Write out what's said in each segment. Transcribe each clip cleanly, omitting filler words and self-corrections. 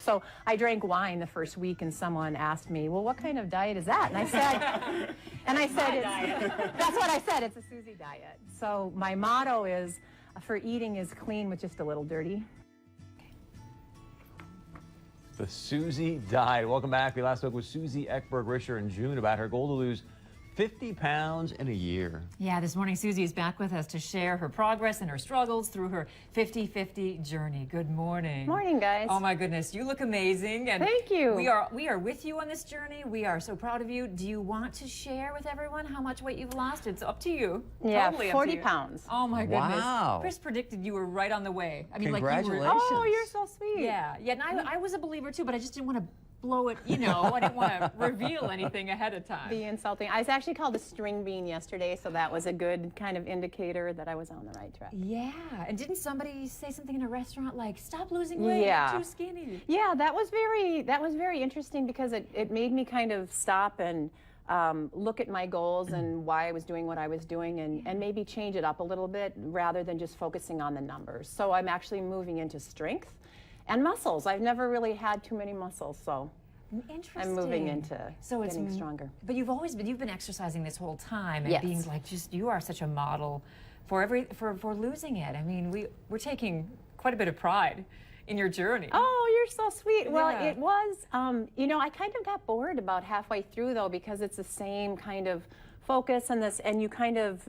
So I drank wine the first week, and someone asked me, well, what kind of diet is that? And I said, that's what I said, it's a Susie diet. So my motto is, for eating is clean with just a little dirty. The Susie diet. Welcome back. We last spoke with Susie Eckberg-Risher in June about her goal to lose 50 pounds in a year. Yeah, this morning Susie is back with us to share her progress and her struggles through her 50-50 journey. Good morning. Morning, guys. Oh my goodness, you look amazing. And thank you. We are with you on this journey. We are so proud of you. Do you want to share with everyone how much weight you've lost? It's up to you. Yeah, totally 40 up to you. pounds. Oh my goodness. Wow. Chris predicted you were right on the way. I mean, Congratulations. like you were. Oh, you're so sweet. Yeah, and I was a believer too, but I just didn't want to blow it, I didn't want to reveal anything ahead of time. Be insulting. I was actually called a string bean yesterday, so that was a good kind of indicator that I was on the right track. Yeah, and didn't somebody say something in a restaurant like, stop losing weight, Yeah. you're too skinny? Yeah, that was very interesting because it made me kind of stop and look at my goals and why I was doing what I was doing and maybe change it up a little bit rather than just focusing on the numbers. So I'm actually moving into strength and muscles. I've never really had too many muscles, so Interesting. I'm moving into getting stronger. But you've been exercising this whole time and Yes. being like you are such a model for losing it. I mean, we're taking quite a bit of pride in your journey. Oh, you're so sweet. Well, Yeah. it was, I kind of got bored about halfway through though, because it's the same kind of focus and you kind of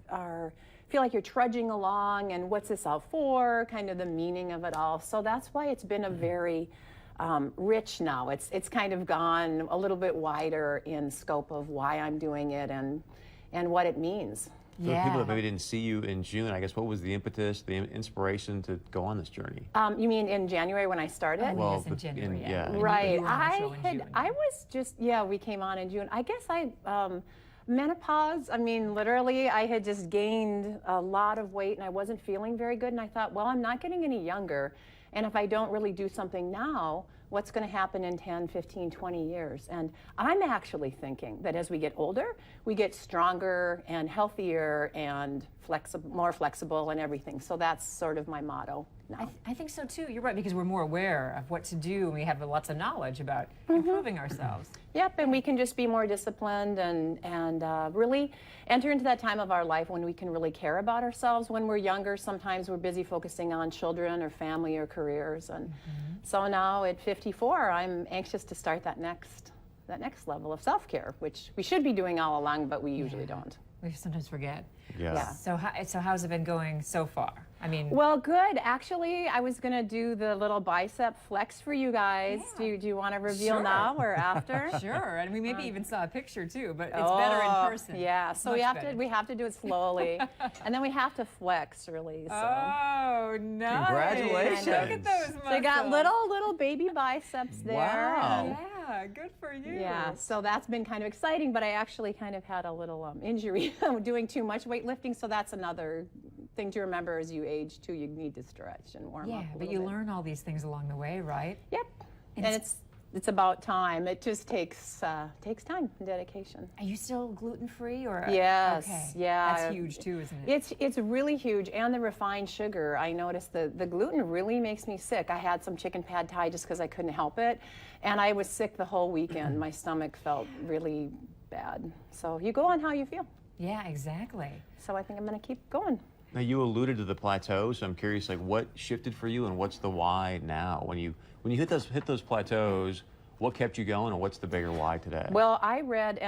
feel like you're trudging along and what's this all for, kind of the meaning of it all. So that's why it's been a very rich now. It's kind of gone a little bit wider in scope of why I'm doing it and what it means. For the people that maybe didn't see you in June, I guess, what was the impetus, the inspiration to go on this journey? You mean in January when I started? Oh, yes, in January, yeah. yeah. Right. You were on the show in June. I was just, we came on in June. I guess menopause, I mean, literally, I had just gained a lot of weight and I wasn't feeling very good. And I thought, well, I'm not getting any younger. And if I don't really do something now, what's going to happen in 10, 15, 20 years? And I'm actually thinking that as we get older, we get stronger and healthier and more flexible and everything. So that's sort of my motto now. I think so too. You're right, because we're more aware of what to do and we have lots of knowledge about improving ourselves. Yep, and we can just be more disciplined and really enter into that time of our life when we can really care about ourselves. When we're younger, sometimes we're busy focusing on children or family or careers. And so now at 54, I'm anxious to start that next level of self-care, which we should be doing all along, but we usually don't. We sometimes forget. Yeah. So how's it been going so far? I mean, well, good. Actually, I was going to do the little bicep flex for you guys. Yeah. Do you want to reveal Sure. now or after? Sure, and we maybe even saw a picture too, but it's better in person. Yeah, so we Much have better. we have to do it slowly, and then we have to flex really. So. Oh, nice! Congratulations. Look at those muscles. So you got little baby biceps there. Wow. Yeah, good for you. Yeah, so that's been kind of exciting, but I actually kind of had a little injury doing too much weightlifting, so that's another thing to remember as you age too. You need to stretch and warm up. Yeah, a but little you bit. learn all these things along the way, right? Yep, and it's about time. It just takes time and dedication. Are you still gluten-free or? Yes, Okay. yeah. That's huge too, isn't it? It's really huge, and the refined sugar. I noticed the gluten really makes me sick. I had some chicken pad thai just because I couldn't help it, and I was sick the whole weekend. My stomach felt really bad. So you go on how you feel. Yeah, exactly. So I think I'm going to keep going. Now, you alluded to the plateau, so I'm curious, like, what shifted for you and what's the why now? When you hit those plateaus, what kept you going and what's the bigger why today? Well, I read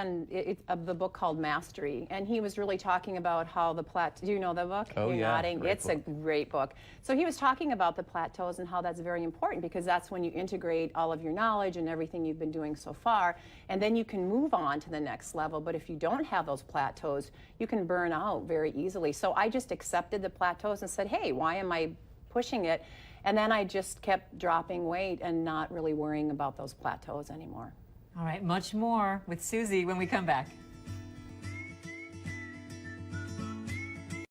the book called Mastery, and he was really talking about how the plateau. Do you know the book? Oh, You're yeah, nodding. great It's book. a great book. So he was talking about the plateaus and how that's very important because that's when you integrate all of your knowledge and everything you've been doing so far, and then you can move on to the next level. But if you don't have those plateaus, you can burn out very easily. So I just accepted the plateaus and said, hey, why am I pushing it? And then I just kept dropping weight and not really worrying about those plateaus anymore. All right, much more with Susie when we come back.